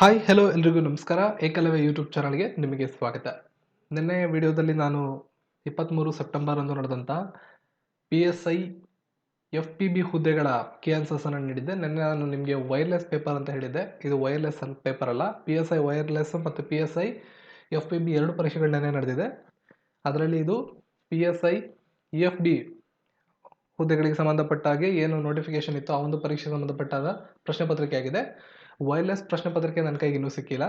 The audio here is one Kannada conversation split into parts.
ಹಾಯ್ ಹೆಲೋ ಎಲ್ರಿಗೂ ನಮಸ್ಕಾರ. ಏಕಲವ್ಯ ಯೂಟ್ಯೂಬ್ ಚಾನಲ್ಗೆ ನಿಮಗೆ ಸ್ವಾಗತ. ನಿನ್ನೆ ವಿಡಿಯೋದಲ್ಲಿ ನಾನು 23 ಸೆಪ್ಟೆಂಬರ್ ಅಂದು ನಡೆದಂಥ PSI FPB ಹುದ್ದೆಗಳ ಕೀ ಆನ್ಸರ್ಸನ್ನು ನೀಡಿದ್ದೆ. ನಿನ್ನೆ ನಾನು ನಿಮಗೆ ವೈರ್ಲೆಸ್ ಪೇಪರ್ ಅಂತ ಹೇಳಿದ್ದೆ. ಇದು ವೈರ್ಲೆಸ್ ಪೇಪರ್ ಅಲ್ಲ. PSI ವೈರ್ಲೆಸ್ ಮತ್ತು PSI FPB ಎರಡು ಪರೀಕ್ಷೆಗಳು ನಿನ್ನೆ ನಡೆದಿದೆ. ಅದರಲ್ಲಿ ಇದು PSI EFB ಹುದ್ದೆಗಳಿಗೆ ಸಂಬಂಧಪಟ್ಟ ಹಾಗೆ ಏನು ನೋಟಿಫಿಕೇಶನ್ ಇತ್ತು ಆ ಒಂದು ಪರೀಕ್ಷೆಗೆ ಸಂಬಂಧಪಟ್ಟಾದ ಪ್ರಶ್ನೆ ಪತ್ರಿಕೆ ಆಗಿದೆ. ವೈರ್ಲೆಸ್ ಪ್ರಶ್ನೆ ಪತ್ರಿಕೆ ನನ್ನ ಕೈಗೆ ಇನ್ನೂ ಸಿಕ್ಕಿಲ್ಲ.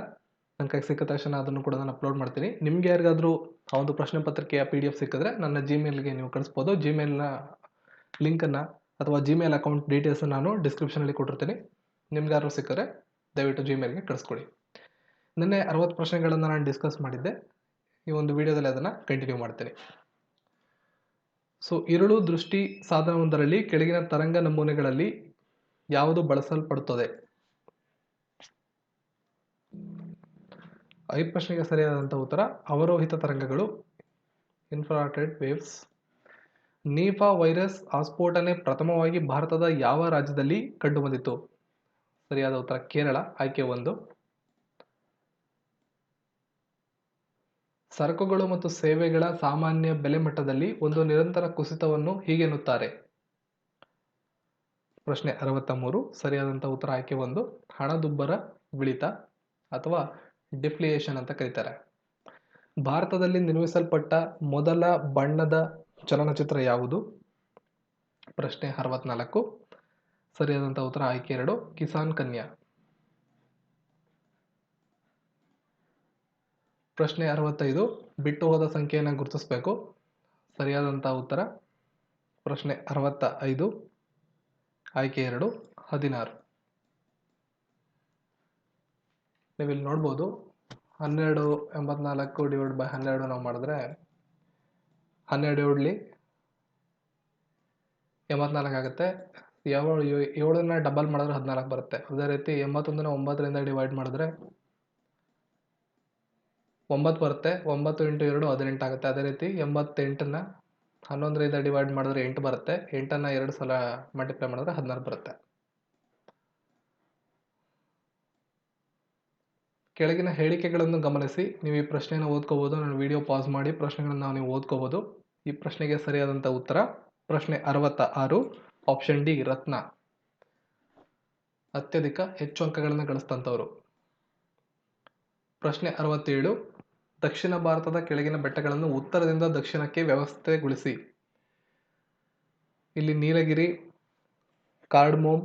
ನನ್ನ ಕೈಗೆ ಸಿಕ್ಕ ತಕ್ಷಣ ಅದನ್ನು ಕೂಡ ನಾನು ಅಪ್ಲೋಡ್ ಮಾಡ್ತೀನಿ. ನಿಮ್ಗೆ ಯಾರಿಗಾದರೂ ಆ ಒಂದು ಪ್ರಶ್ನೆ ಪತ್ರಿಕೆಯ PDF ಸಿಕ್ಕಿದ್ರೆ ನನ್ನ ಜಿಮೇಲ್ಗೆ ನೀವು ಕಳಿಸ್ಬೋದು. ಜಿಮೇಲ್ನ ಲಿಂಕನ್ನು ಅಥವಾ ಜಿಮೇಲ್ ಅಕೌಂಟ್ ಡೀಟೇಲ್ಸ್ ನಾನು ಡಿಸ್ಕ್ರಿಪ್ಷನಲ್ಲಿ ಕೊಟ್ಟಿರ್ತೀನಿ. ನಿಮ್ಗೆ ಯಾರು ಸಿಕ್ಕಿದ್ರೆ ದಯವಿಟ್ಟು ಜಿಮೇಲ್ಗೆ ಕಳಿಸ್ಕೊಡಿ. ನಿನ್ನೆ 60 ಪ್ರಶ್ನೆಗಳನ್ನು ನಾನು ಡಿಸ್ಕಸ್ ಮಾಡಿದ್ದೆ. ಈ ಒಂದು ವಿಡಿಯೋದಲ್ಲಿ ಅದನ್ನು ಕಂಟಿನ್ಯೂ ಮಾಡ್ತೀನಿ. ಇರುಳು ದೃಷ್ಟಿ ಸಾಧನವೊಂದರಲ್ಲಿ ಕೆಳಗಿನ ತರಂಗ ನಮೂನೆಗಳಲ್ಲಿ ಯಾವುದು ಬಳಸಲ್ಪಡುತ್ತದೆ? ಈ ಪ್ರಶ್ನೆಗೆ ಸರಿಯಾದಂಥ ಉತ್ತರ ಅವರೋಹಿತ ತರಂಗಗಳು, ಇನ್ಫ್ರಾರೆಡ್ ವೇವ್ಸ್. ನೀಫಾ ವೈರಸ್ ಆಸ್ಫೋಟನೆ ಪ್ರಥಮವಾಗಿ ಭಾರತದ ಯಾವ ರಾಜ್ಯದಲ್ಲಿ ಕಂಡುಬಂದಿತು? ಸರಿಯಾದ ಉತ್ತರ ಕೇರಳ, ಆಯ್ಕೆ 1. ಸರಕುಗಳು ಮತ್ತು ಸೇವೆಗಳ ಸಾಮಾನ್ಯ ಬೆಲೆ ಮಟ್ಟದಲ್ಲಿ ಒಂದು ನಿರಂತರ ಕುಸಿತವನ್ನು ಹೀಗೆನ್ನುತ್ತಾರೆ? ಪ್ರಶ್ನೆ 63. ಸರಿಯಾದಂಥ ಉತ್ತರ ಆಯ್ಕೆ 1, ಹಣದುಬ್ಬರ ಇಳಿತ ಅಥವಾ ಡಿಫ್ಲೇಷನ್ ಅಂತ ಕರೀತಾರೆ. ಭಾರತದಲ್ಲಿ ನಿರ್ಮಿಸಲ್ಪಟ್ಟ ಮೊದಲ ಬಣ್ಣದ ಚಲನಚಿತ್ರ ಯಾವುದು? ಪ್ರಶ್ನೆ 64. ಸರಿಯಾದಂಥ ಉತ್ತರ ಆಯ್ಕೆ 2, ಕಿಸಾನ್ ಕನ್ಯಾ. ಪ್ರಶ್ನೆ 65. ಬಿಟ್ಟು ಹೋದ ಸಂಖ್ಯೆಯನ್ನು ಗುರುತಿಸಬೇಕು. ಸರಿಯಾದಂಥ ಉತ್ತರ ಪ್ರಶ್ನೆ 65, ಆಯ್ಕೆ 2, 16. ನೀವಿಲ್ಲಿ ನೋಡ್ಬೋದು 1284 ಡಿವೈಡ್ ಬೈ 12 ನಾವು ಮಾಡಿದ್ರೆ 12 ಏಳಲಿ 84 ಆಗುತ್ತೆ. 7ನ್ನ ಡಬಲ್ ಮಾಡಿದ್ರೆ 14 ಬರುತ್ತೆ. ಅದೇ ರೀತಿ 81ನ 9ರಿಂದ ಡಿವೈಡ್ ಮಾಡಿದ್ರೆ 9 ಬರುತ್ತೆ. 9 × 2 18 ಆಗುತ್ತೆ. ಅದೇ ರೀತಿ 88ನ್ನ 11ರಿಂದ ಡಿವೈಡ್ ಮಾಡಿದ್ರೆ 8 ಬರುತ್ತೆ. 8ನ್ನ 2 ಸಲ ಮಲ್ಟಿಪ್ಲೈ ಮಾಡಿದ್ರೆ 16 ಬರುತ್ತೆ. ಕೆಳಗಿನ ಹೇಳಿಕೆಗಳನ್ನು ಗಮನಿಸಿ. ನೀವು ಈ ಪ್ರಶ್ನೆಯನ್ನು ಓದ್ಕೋಬೋದು. ನಾನು ವಿಡಿಯೋ ಪಾಸ್ ಮಾಡಿ ಪ್ರಶ್ನೆಗಳನ್ನು ನೀವು ಓದ್ಕೋಬೋದು. ಈ ಪ್ರಶ್ನೆಗೆ ಸರಿಯಾದಂಥ ಉತ್ತರ ಪ್ರಶ್ನೆ 66, ಆಪ್ಷನ್ ಡಿ, ರತ್ನ. ಅತ್ಯಧಿಕ ಹೆಚ್ಚು ಅಂಕಗಳನ್ನು ಗಳಿಸಿದಂಥವ್ರು. ಪ್ರಶ್ನೆ 67. ದಕ್ಷಿಣ ಭಾರತದ ಕೆಳಗಿನ ಬೆಟ್ಟಗಳನ್ನು ಉತ್ತರದಿಂದ ದಕ್ಷಿಣಕ್ಕೆ ವ್ಯವಸ್ಥೆಗೊಳಿಸಿ. ಇಲ್ಲಿ ನೀಲಗಿರಿ, ಕಾರ್ಡ್ಮೋಮ್,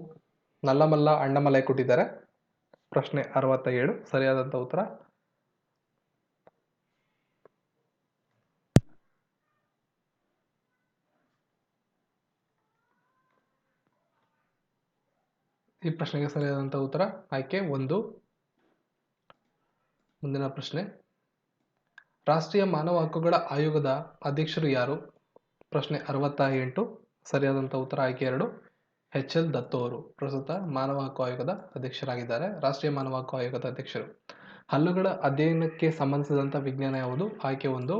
ನಲ್ಲಮಲ್ಲ, ಅಣ್ಣಮಲೈ ಕೊಟ್ಟಿದ್ದಾರೆ. ಪ್ರಶ್ನೆ 67 ಸರಿಯಾದಂಥ ಉತ್ತರ ಈ ಪ್ರಶ್ನೆಗೆ ಸರಿಯಾದಂಥ ಉತ್ತರ ಆಯ್ಕೆ 1. ಮುಂದಿನ ಪ್ರಶ್ನೆ, ರಾಷ್ಟ್ರೀಯ ಮಾನವ ಹಕ್ಕುಗಳ ಆಯೋಗದ ಅಧ್ಯಕ್ಷರು ಯಾರು? ಪ್ರಶ್ನೆ 68. ಸರಿಯಾದಂಥ ಉತ್ತರ ಆಯ್ಕೆ 2, HL ದತ್ತು ಅವರು ಪ್ರಸ್ತುತ ಮಾನವ ಹಕ್ಕು ಆಯೋಗದ ಅಧ್ಯಕ್ಷರಾಗಿದ್ದಾರೆ. ರಾಷ್ಟ್ರೀಯ ಮಾನವ ಹಕ್ಕು ಆಯೋಗದ ಅಧ್ಯಕ್ಷರು. ಹಲ್ಲುಗಳ ಅಧ್ಯಯನಕ್ಕೆ ಸಂಬಂಧಿಸಿದಂಥ ವಿಜ್ಞಾನ ಯಾವುದು? ಆಯ್ಕೆ 1,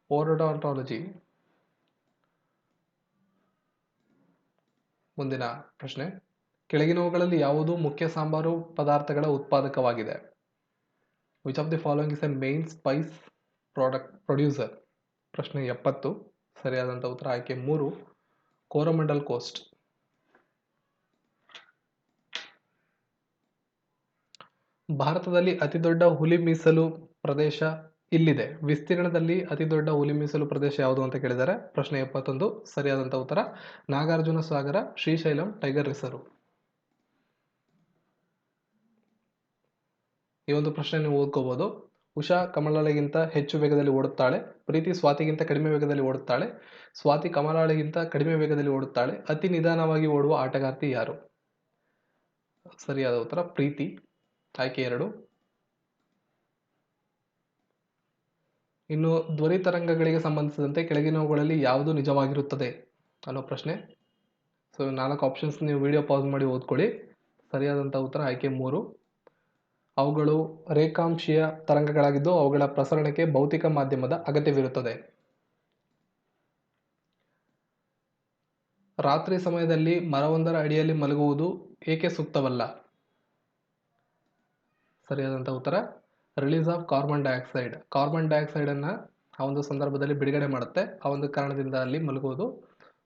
ಓಡೋಂಟಾಲಜಿ. ಮುಂದಿನ ಪ್ರಶ್ನೆ, ಕೆಳಗಿನವುಗಳಲ್ಲಿ ಯಾವುದು ಮುಖ್ಯ ಸಾಂಬಾರು ಪದಾರ್ಥಗಳ ಉತ್ಪಾದಕವಾಗಿದೆ? Which of the following is A main Spice producer? ಪ್ರಶ್ನೆ 70. ಸರಿಯಾದಂಥ ಉತ್ತರ ಆಯ್ಕೆ 3, ಕೋರಮಂಡಲ್ ಕೋಸ್ಟ್. ಭಾರತದಲ್ಲಿ ಅತಿದೊಡ್ಡ ಹುಲಿ ಮೀಸಲು ಪ್ರದೇಶ ಇಲ್ಲಿದೆ. ವಿಸ್ತೀರ್ಣದಲ್ಲಿ ಅತಿದೊಡ್ಡ ಹುಲಿ ಮೀಸಲು ಪ್ರದೇಶ ಯಾವುದು ಅಂತ ಕೇಳಿದ್ದಾರೆ. ಪ್ರಶ್ನೆ 71. ಸರಿಯಾದಂಥ ಉತ್ತರ ನಾಗಾರ್ಜುನ ಸಾಗರ, ಶ್ರೀಶೈಲಂ ಟೈಗರ್ ರಿಸರ್ವ್. ಈ ಒಂದು ಪ್ರಶ್ನೆ ನೀವು ಓದ್ಕೋಬಹುದು. ಉಷಾ ಕಮಲಾಳಿಗಿಂತ ಹೆಚ್ಚು ವೇಗದಲ್ಲಿ ಓಡುತ್ತಾಳೆ. ಪ್ರೀತಿ ಸ್ವಾತಿಗಿಂತ ಕಡಿಮೆ ವೇಗದಲ್ಲಿ ಓಡುತ್ತಾಳೆ. ಸ್ವಾತಿ ಕಮಲಾಳಿಗಿಂತ ಕಡಿಮೆ ವೇಗದಲ್ಲಿ ಓಡುತ್ತಾಳೆ. ಅತಿ ನಿಧಾನವಾಗಿ ಓಡುವ ಆಟಗಾರ್ತಿ ಯಾರು? ಸರಿಯಾದ ಉತ್ತರ ಪ್ರೀತಿ, ಆಯ್ಕೆ 2. ಇನ್ನು ಧ್ವನಿ ತರಂಗಗಳಿಗೆ ಸಂಬಂಧಿಸಿದಂತೆ ಕೆಳಗಿನವುಗಳಲ್ಲಿ ಯಾವುದು ನಿಜವಾಗಿರುತ್ತದೆ ಅನ್ನೋ ಪ್ರಶ್ನೆ. 4 ಆಪ್ಷನ್ಸ್ ನೀವು ವಿಡಿಯೋ ಪಾಸ್ ಮಾಡಿ ಓದ್ಕೊಳ್ಳಿ. ಸರಿಯಾದಂಥ ಉತ್ತರ ಆಯ್ಕೆ 3. ಅವುಗಳು ರೇಖಾಂಶೀಯ ತರಂಗಗಳಾಗಿದ್ದು ಅವುಗಳ ಪ್ರಸರಣಕ್ಕೆ ಭೌತಿಕ ಮಾಧ್ಯಮದ ಅಗತ್ಯವಿರುತ್ತದೆ. ರಾತ್ರಿ ಸಮಯದಲ್ಲಿ ಮರವೊಂದರ ಅಡಿಯಲ್ಲಿ ಮಲಗುವುದು ಏಕೆ ಸೂಕ್ತವಲ್ಲ? ಸರಿಯಾದಂಥ ಉತ್ತರ release of carbon dioxide. Carbon ಡೈಆಕ್ಸೈಡನ್ನು ಆ ಒಂದು ಸಂದರ್ಭದಲ್ಲಿ ಬಿಡುಗಡೆ ಮಾಡುತ್ತೆ. ಆ ಒಂದು ಕಾರಣದಿಂದ ಅಲ್ಲಿ ಮಲಗುವುದು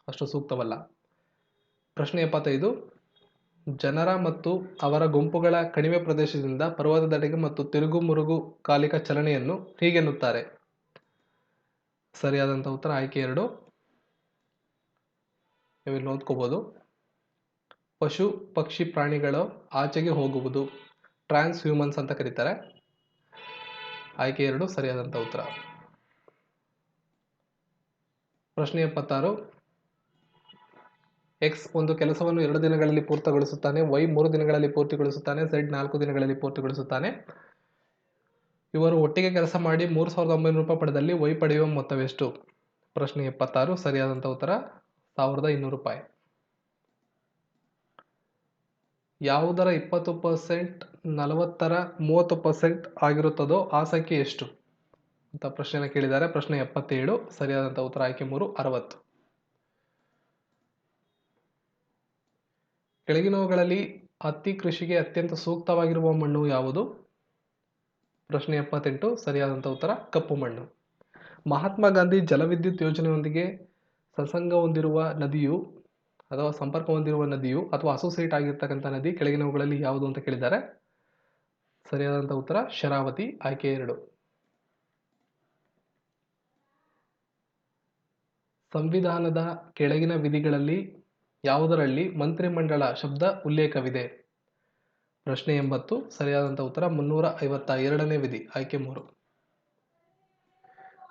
ಅಷ್ಟು ಸೂಕ್ತವಲ್ಲ. ಪ್ರಶ್ನೆ 75. ಜನರ ಮತ್ತು ಅವರ ಗುಂಪುಗಳ ಕಣಿವೆ ಪ್ರದೇಶದಿಂದ ಪರ್ವತದೆಡೆಗೆ ಮತ್ತು ತಿರುಗು ಮುರುಗು ಕಾಲಿಕ ಚಲನೆಯನ್ನು ಹೀಗೆನ್ನುತ್ತಾರೆ. ಸರಿಯಾದಂಥ ಉತ್ತರ ಆಯ್ಕೆ 2. ನೀವು ಇಲ್ಲಿ ಓದ್ಕೋಬಹುದು. ಪಶು ಪಕ್ಷಿ ಪ್ರಾಣಿಗಳು ಆಚೆಗೆ ಹೋಗುವುದು, ಟ್ರಾನ್ಸ್ ಹ್ಯೂಮನ್ಸ್ ಅಂತ ಕರೀತಾರೆ. ಆಯ್ಕೆ 2 ಸರಿಯಾದಂಥ ಉತ್ತರ. ಪ್ರಶ್ನೆ 76. ಎಕ್ಸ್ ಒಂದು ಕೆಲಸವನ್ನು 2 ದಿನಗಳಲ್ಲಿ ಪೂರ್ತಿಗೊಳಿಸುತ್ತಾನೆ, ವೈ 3 ದಿನಗಳಲ್ಲಿ ಪೂರ್ತಿಗೊಳಿಸುತ್ತಾನೆ, ಝೆಡ್ 4 ದಿನಗಳಲ್ಲಿ ಪೂರ್ತಿಗೊಳಿಸುತ್ತಾನೆ. ಇವರು ಒಟ್ಟಿಗೆ ಕೆಲಸ ಮಾಡಿ 3,900 ರೂಪಾಯಿ ಪಡೆದಲ್ಲಿ ವೈ ಪಡೆಯುವ ಮೊತ್ತವೆಷ್ಟು? ಪ್ರಶ್ನೆ 76 ಸರಿಯಾದಂಥ ಉತ್ತರ 1,200 ರೂಪಾಯಿ. ಯಾವುದರ 20%, 40ರ 30% ಆಗಿರುತ್ತದೋ ಆ ಸಂಖ್ಯೆ ಎಷ್ಟು ಅಂತ ಪ್ರಶ್ನೆನ ಕೇಳಿದ್ದಾರೆ. ಪ್ರಶ್ನೆ 77 ಸರಿಯಾದಂಥ ಉತ್ತರ ಆಯ್ಕೆ 3 60. ಕೆಳಗಿನವುಗಳಲ್ಲಿ ಹತ್ತಿ ಕೃಷಿಗೆ ಅತ್ಯಂತ ಸೂಕ್ತವಾಗಿರುವ ಮಣ್ಣು ಯಾವುದು? ಪ್ರಶ್ನೆ 78 ಸರಿಯಾದಂಥ ಉತ್ತರ ಕಪ್ಪು ಮಣ್ಣು. ಮಹಾತ್ಮ ಗಾಂಧಿ ಜಲವಿದ್ಯುತ್ ಯೋಜನೆಯೊಂದಿಗೆ ಸಂಸಂಗ ಹೊಂದಿರುವ ನದಿಯು ಅಥವಾ ಸಂಪರ್ಕ ಹೊಂದಿರುವ ನದಿಯು ಅಥವಾ ಅಸೋಸಿಯೇಟ್ ಆಗಿರ್ತಕ್ಕಂಥ ನದಿ ಕೆಳಗಿನವುಗಳಲ್ಲಿ ಯಾವುದು ಅಂತ ಕೇಳಿದ್ದಾರೆ. ಸರಿಯಾದಂಥ ಉತ್ತರ ಶರಾವತಿ ಆಯ್ಕೆ 2. ಸಂವಿಧಾನದ ಕೆಳಗಿನ ವಿಧಿಗಳಲ್ಲಿ ಯಾವುದರಲ್ಲಿ ಮಂತ್ರಿಮಂಡಲ ಶಬ್ದ ಉಲ್ಲೇಖವಿದೆ? ಪ್ರಶ್ನೆ 80 ಸರಿಯಾದಂಥ ಉತ್ತರ 352ನೇ ವಿಧಿ ಆಯ್ಕೆ 3.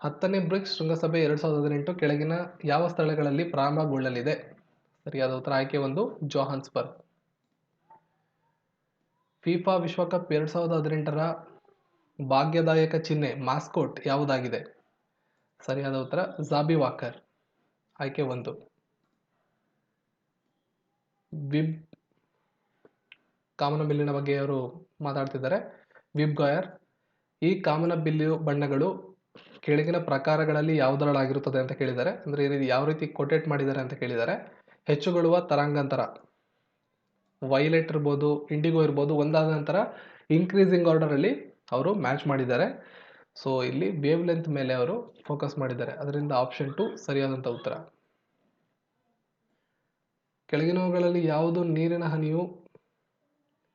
10ನೇ ಬ್ರಿಕ್ಸ್ ಶೃಂಗಸಭೆ 2018 ಕೆಳಗಿನ ಯಾವ ಸ್ಥಳಗಳಲ್ಲಿ ಪ್ರಾರಂಭಗೊಳ್ಳಲಿದೆ? ಸರಿಯಾದ ಉತ್ತರ ಆಯ್ಕೆ 1 ಜೋಹಾನ್ಸ್ಬರ್ಗ್. ಫಿಫಾ ವಿಶ್ವಕಪ್ 2018ರ ಭಾಗ್ಯದಾಯಕ ಚಿಹ್ನೆ ಮಾಸ್ಕೋಟ್ ಯಾವುದಾಗಿದೆ? ಸರಿಯಾದ ಉತ್ತರ ಜಾಬಿ ವಾಕರ್ ಆಯ್ಕೆ 1. ವಿಬ್ ಕಾಮನಬಿಲ್ಲಿನ ಬಗ್ಗೆ ಅವರು ಮಾತಾಡ್ತಿದ್ದಾರೆ. ವಿಬ್ ಗಾಯರ್. ಈ ಕಾಮನಬಿಲ್ಲು ಬಣ್ಣಗಳು ಕೆಳಗಿನ ಪ್ರಕಾರಗಳಲ್ಲಿ ಯಾವುದರಲ್ಲಾಗಿರುತ್ತದೆ ಅಂತ ಕೇಳಿದ್ದಾರೆ. ಅಂದರೆ ಇದು ಯಾವ ರೀತಿ ಕೊಟೇಟ್ ಮಾಡಿದ್ದಾರೆ ಅಂತ ಕೇಳಿದ್ದಾರೆ. ಹೆಚ್ಚುಗೊಳ್ಳುವ ತರಂಗಾಂತರ ವೈಲೆಟ್ ಇರ್ಬೋದು, ಇಂಡಿಗೋ ಇರ್ಬೋದು, ಒಂದಾದ ನಂತರ ಇನ್ಕ್ರೀಸಿಂಗ್ ಆರ್ಡರಲ್ಲಿ ಅವರು ಮ್ಯಾಚ್ ಮಾಡಿದ್ದಾರೆ. ಸೊ ಇಲ್ಲಿ ವೇವ್ ಲೆಂತ್ ಮೇಲೆ ಅವರು ಫೋಕಸ್ ಮಾಡಿದ್ದಾರೆ. ಅದರಿಂದ ಆಪ್ಷನ್ 2 ಸರಿಯಾದಂಥ ಉತ್ತರ. ಕೆಳಗಿನವುಗಳಲ್ಲಿ ಯಾವುದು ನೀರಿನ ಹನಿಯು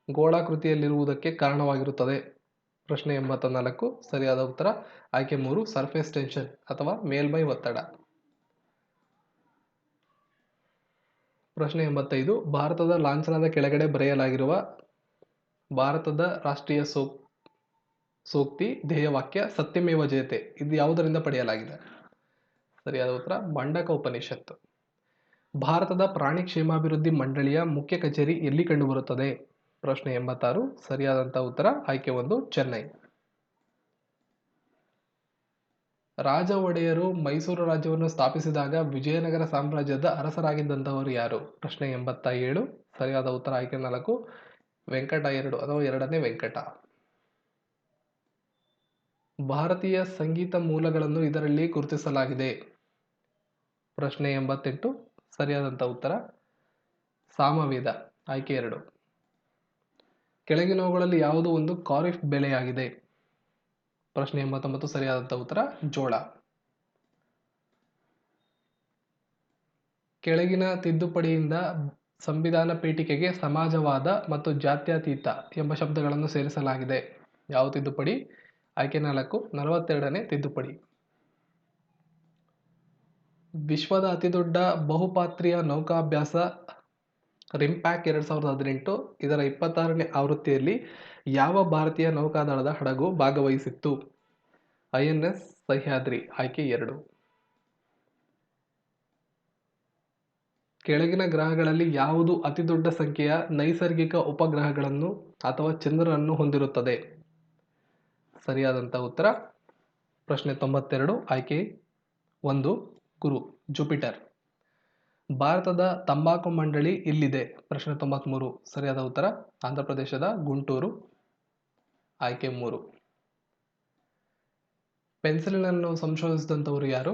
ಗೋಳಾಕೃತಿಯಲ್ಲಿರುವುದಕ್ಕೆ ಕಾರಣವಾಗಿರುತ್ತದೆ? ಪ್ರಶ್ನೆ 84 ಸರಿಯಾದ ಉತ್ತರ ಆಯ್ಕೆ 3 ಸರ್ಫೇಸ್ ಟೆನ್ಷನ್ ಅಥವಾ ಮೇಲ್ಮೈ ಒತ್ತಡ. ಪ್ರಶ್ನೆ 85 ಭಾರತದ ಲಾಂಛನದ ಕೆಳಗಡೆ ಬರೆಯಲಾಗಿರುವ ಭಾರತದ ರಾಷ್ಟ್ರೀಯ ಸೂಕ್ತಿ ಧ್ಯೇಯವಾಕ್ಯ ಸತ್ಯಮೇವ ಜಯತೆ ಇದು ಯಾವುದರಿಂದ ಪಡೆಯಲಾಗಿದೆ? ಸರಿಯಾದ ಉತ್ತರ ಮಂಡಕ ಉಪನಿಷತ್ತು. ಭಾರತದ ಪ್ರಾಣಿ ಕ್ಷೇಮಾಭಿವೃದ್ಧಿ ಮಂಡಳಿಯ ಮುಖ್ಯ ಕಚೇರಿ ಎಲ್ಲಿ ಕಂಡುಬರುತ್ತದೆ? ಪ್ರಶ್ನೆ 86 ಸರಿಯಾದಂಥ ಉತ್ತರ ಆಯ್ಕೆ 1 ಚೆನ್ನೈ. ರಾಜ ಒಡೆಯರು ಮೈಸೂರು ರಾಜ್ಯವನ್ನು ಸ್ಥಾಪಿಸಿದಾಗ ವಿಜಯನಗರ ಸಾಮ್ರಾಜ್ಯದ ಅರಸರಾಗಿದ್ದಂಥವರು ಯಾರು? ಪ್ರಶ್ನೆ 87 ಸರಿಯಾದ ಉತ್ತರ ಆಯ್ಕೆ 4 ವೆಂಕಟ 2 ಅಥವಾ 2ನೇ ವೆಂಕಟ. ಭಾರತೀಯ ಸಂಗೀತ ಮೂಲಗಳನ್ನು ಇದರಲ್ಲಿ ಗುರುತಿಸಲಾಗಿದೆ. ಪ್ರಶ್ನೆ 88 ಸರಿಯಾದಂಥ ಉತ್ತರ ಸಾಮವೇದ ಆಯ್ಕೆ 2. ಕೆಳಗಿನವುಗಳಲ್ಲಿ ಯಾವುದು ಒಂದು ಖಾರಿಫ್ ಬೆಳೆಯಾಗಿದೆ? ಪ್ರಶ್ನೆ 89 ಸರಿಯಾದಂಥ ಉತ್ತರ ಜೋಳ. ಕೆಳಗಿನ ತಿದ್ದುಪಡಿಯಿಂದ ಸಂವಿಧಾನ ಪೀಠಿಕೆಗೆ ಸಮಾಜವಾದ ಮತ್ತು ಜಾತ್ಯತೀತ ಎಂಬ ಶಬ್ದಗಳನ್ನು ಸೇರಿಸಲಾಗಿದೆ. ಯಾವ ತಿದ್ದುಪಡಿ? ಆಯ್ಕೆ 4 42ನೇ ತಿದ್ದುಪಡಿ. ವಿಶ್ವದ ಅತಿದೊಡ್ಡ ಬಹುಪಾತ್ರೀಯ ನೌಕಾಭ್ಯಾಸ ರಿಮ್ಪ್ಯಾಕ್ 2018 ಇದರ 26ನೇ ಆವೃತ್ತಿಯಲ್ಲಿ ಯಾವ ಭಾರತೀಯ ನೌಕಾದಳದ ಹಡಗು ಭಾಗವಹಿಸಿತ್ತು? INS ಸಹ್ಯಾದ್ರಿ ಆಯ್ಕೆ 2. ಕೆಳಗಿನ ಗ್ರಹಗಳಲ್ಲಿ ಯಾವುದು ಅತಿದೊಡ್ಡ ಸಂಖ್ಯೆಯ ನೈಸರ್ಗಿಕ ಉಪಗ್ರಹಗಳನ್ನು ಅಥವಾ ಚಂದ್ರನನ್ನು ಹೊಂದಿರುತ್ತದೆ? ಸರಿಯಾದಂಥ ಉತ್ತರ ಪ್ರಶ್ನೆ 92 ಆಯ್ಕೆ 1 ಗುರು ಜುಪಿಟರ್. ಭಾರತದ ತಂಬಾಕು ಮಂಡಳಿ ಇಲ್ಲಿದೆ? ಪ್ರಶ್ನೆ 93 ಸರಿಯಾದ ಉತ್ತರ ಆಂಧ್ರ ಪ್ರದೇಶದ ಗುಂಟೂರು ಆಯ್ಕೆ 3. ಪೆನ್ಸಿಲಿನನ್ನು ಸಂಶೋಧಿಸಿದಂಥವರು ಯಾರು?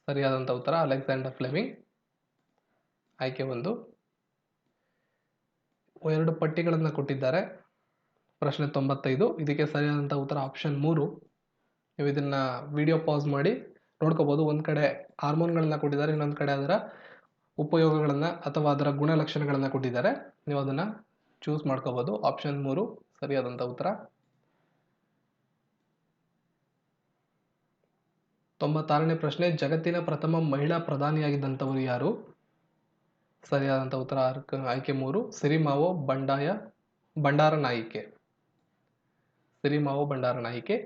ಸರಿಯಾದಂಥ ಉತ್ತರ ಅಲೆಕ್ಸಾಂಡರ್ ಫ್ಲೆಮಿಂಗ್ ಆಯ್ಕೆ 1. 2 ಪಟ್ಟಿಗಳನ್ನು ಕೊಟ್ಟಿದ್ದಾರೆ. ಪ್ರಶ್ನೆ 95. ಇದಕ್ಕೆ ಸರಿಯಾದಂಥ ಉತ್ತರ ಆಪ್ಷನ್ 3. ನೀವು ಇದನ್ನು ವಿಡಿಯೋ ಪಾಸ್ ಮಾಡಿ ನೋಡ್ಕೋಬೋದು. ಒಂದು ಕಡೆ ಹಾರ್ಮೋನ್ಗಳನ್ನ ಕೊಟ್ಟಿದ್ದಾರೆ, ಇನ್ನೊಂದು ಕಡೆ ಅದರ ಉಪಯೋಗಗಳನ್ನು ಅಥವಾ ಅದರ ಗುಣಲಕ್ಷಣಗಳನ್ನು ಕೊಟ್ಟಿದ್ದಾರೆ. ನೀವು ಅದನ್ನು ಚೂಸ್ ಮಾಡ್ಕೋಬೋದು. ಆಪ್ಷನ್ 3 ಸರಿಯಾದಂಥ ಉತ್ತರ. 96ನೇ ಪ್ರಶ್ನೆ, ಜಗತ್ತಿನ ಪ್ರಥಮ ಮಹಿಳಾ ಪ್ರಧಾನಿಯಾಗಿದ್ದಂಥವರು ಯಾರು? ಸರಿಯಾದಂಥ ಉತ್ತರ ಆಯ್ಕೆ 3 ಸಿರಿಮಾವೋ ಬಂಡಾರನಾಯಿಕೆ. ಸಿರಿಮಾವೋ ಬಂಡಾರನಾಯಿಕೆ.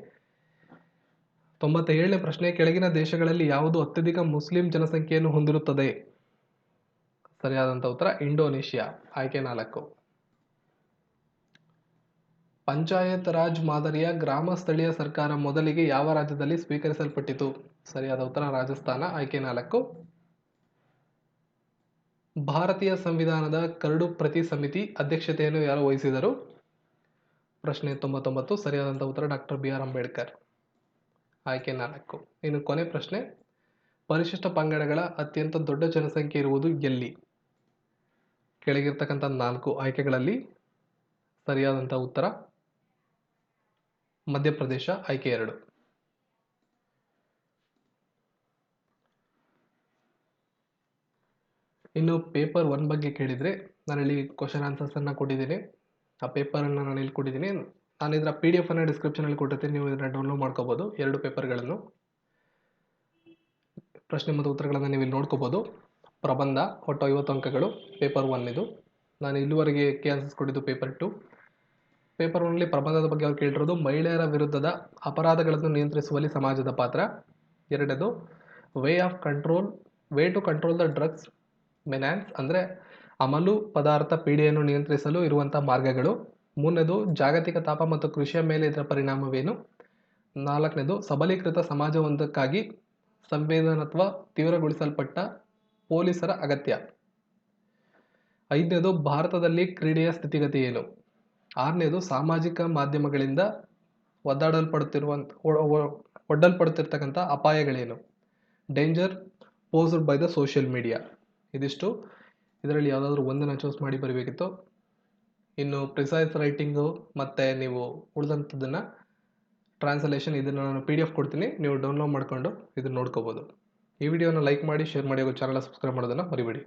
97ನೇ ಪ್ರಶ್ನೆ, ಕೆಳಗಿನ ದೇಶಗಳಲ್ಲಿ ಯಾವುದು ಅತ್ಯಧಿಕ ಮುಸ್ಲಿಂ ಜನಸಂಖ್ಯೆಯನ್ನು ಹೊಂದಿರುತ್ತದೆ? ಸರಿಯಾದಂಥ ಉತ್ತರ ಇಂಡೋನೇಷ್ಯಾ. ಆಯ್ಕೆ 4. ಪಂಚಾಯತ್ ರಾಜ್ ಮಾದರಿಯ ಗ್ರಾಮ ಸ್ಥಳೀಯ ಸರ್ಕಾರ ಮೊದಲಿಗೆ ಯಾವ ರಾಜ್ಯದಲ್ಲಿ ಸ್ವೀಕರಿಸಲ್ಪಟ್ಟಿತು? ಸರಿಯಾದ ಉತ್ತರ ರಾಜಸ್ಥಾನ. ಆಯ್ಕೆ 4. ಭಾರತೀಯ ಸಂವಿಧಾನದ ಕರಡು ಪ್ರತಿ ಸಮಿತಿ ಅಧ್ಯಕ್ಷತೆಯನ್ನು ಯಾರು ವಹಿಸಿದರು? ಪ್ರಶ್ನೆ 99. ಸರಿಯಾದಂಥ ಉತ್ತರ ಡಾಕ್ಟರ್ ಬಿ ಆರ್ ಅಂಬೇಡ್ಕರ್. ಆಯ್ಕೆ 4. ಇನ್ನು ಕೊನೆ ಪ್ರಶ್ನೆ, ಪರಿಶಿಷ್ಟ ಪಂಗಡಗಳ ಅತ್ಯಂತ ದೊಡ್ಡ ಜನಸಂಖ್ಯೆ ಇರುವುದು ಎಲ್ಲಿ? ಕೆಳಗಿರ್ತಕ್ಕಂಥ 4 ಆಯ್ಕೆಗಳಲ್ಲಿ ಸರಿಯಾದಂಥ ಉತ್ತರ ಮಧ್ಯಪ್ರದೇಶ. ಆಯ್ಕೆ 2. ಇನ್ನು ಪೇಪರ್ 1 ಬಗ್ಗೆ ಕೇಳಿದರೆ ನಾನಿಲ್ಲಿ ಕ್ವಶನ್ ಆನ್ಸರ್ಸನ್ನು ಕೊಟ್ಟಿದ್ದೀನಿ. ಆ ಪೇಪರನ್ನು ನಾನು ಇಲ್ಲಿ ಕೊಟ್ಟಿದ್ದೀನಿ. ನಾನು ಇದರ PDF ಅನ್ನು ಡಿಸ್ಕ್ರಿಪ್ಷನಲ್ಲಿ ಕೊಟ್ಟಿರ್ತೀನಿ, ನೀವು ಇದನ್ನು ಡೌನ್ಲೋಡ್ ಮಾಡ್ಕೋಬೋದು. 2 ಪೇಪರ್ಗಳನ್ನು, ಪ್ರಶ್ನೆ ಮತ್ತು ಉತ್ತರಗಳನ್ನು ನೀವು ಇಲ್ಲಿ ನೋಡ್ಕೋಬೋದು. ಪ್ರಬಂಧ ಒಟ್ಟು 50 ಅಂಕಗಳು, ಪೇಪರ್ 1 ಇದು. ನಾನು ಇಲ್ಲಿವರೆಗೆ ಆನ್ಸರ್ಸ್ ಕೊಟ್ಟಿದ್ದು ಪೇಪರ್ 2. ಪೇಪರ್ 1ನಲ್ಲಿ ಪ್ರಬಂಧದ ಬಗ್ಗೆ ಅವ್ರು ಕೇಳಿರೋದು ಮಹಿಳೆಯರ ವಿರುದ್ಧದ ಅಪರಾಧಗಳನ್ನು ನಿಯಂತ್ರಿಸುವಲ್ಲಿ ಸಮಾಜದ ಪಾತ್ರ. 2ನೇದು way to control the drugs menace, ಅಂದರೆ ಅಮಲು ಪದಾರ್ಥ ಪೀಡೆಯನ್ನು ನಿಯಂತ್ರಿಸಲು ಇರುವಂಥ ಮಾರ್ಗಗಳು. 3ನೇದು ಜಾಗತಿಕ ತಾಪ ಮತ್ತು ಕೃಷಿಯ ಮೇಲೆ ಇದರ ಪರಿಣಾಮವೇನು. 4ನೇದು ಸಬಲೀಕೃತ ಸಮಾಜವೊಂದಕ್ಕಾಗಿ ಸಂವೇದನತ್ವ ತೀವ್ರಗೊಳಿಸಲ್ಪಟ್ಟ ಪೊಲೀಸರ ಅಗತ್ಯ. 5ನೇದು ಭಾರತದಲ್ಲಿ ಕ್ರೀಡೆಯ ಸ್ಥಿತಿಗತಿ ಏನು. 6ನೇದು ಸಾಮಾಜಿಕ ಮಾಧ್ಯಮಗಳಿಂದ ಒಡ್ಡಲ್ಪಡುತ್ತಿರ್ತಕ್ಕಂಥ ಅಪಾಯಗಳೇನು. Danger posed by the social media. ಇದಿಷ್ಟು. ಇದರಲ್ಲಿ ಯಾವುದಾದ್ರೂ ಒಂದನ್ನು ಚೂಸ್ ಮಾಡಿ ಬರಬೇಕಿತ್ತು. ಇನ್ನು ಪ್ರಿಸೈಸ್ ರೈಟಿಂಗು ಮತ್ತು ನೀವು ಉಳಿದಂಥದ್ದನ್ನು ಟ್ರಾನ್ಸ್ಲೇಷನ್ ಇದನ್ನು ನಾನು PDF ಕೊಡ್ತೀನಿ, ನೀವು ಡೌನ್ಲೋಡ್ ಮಾಡಿಕೊಂಡು ಇದನ್ನು ನೋಡ್ಕೋಬೋದು. ಈ ವಿಡಿಯೋನ ಲೈಕ್ ಮಾಡಿ, ಶೇರ್ ಮಾಡಿ ಹಾಗೂ ಚಾನಲ್ ಸಬ್ಸ್ಕ್ರೈಬ್ ಮಾಡೋದನ್ನು ಮರಿಬೇಡಿ.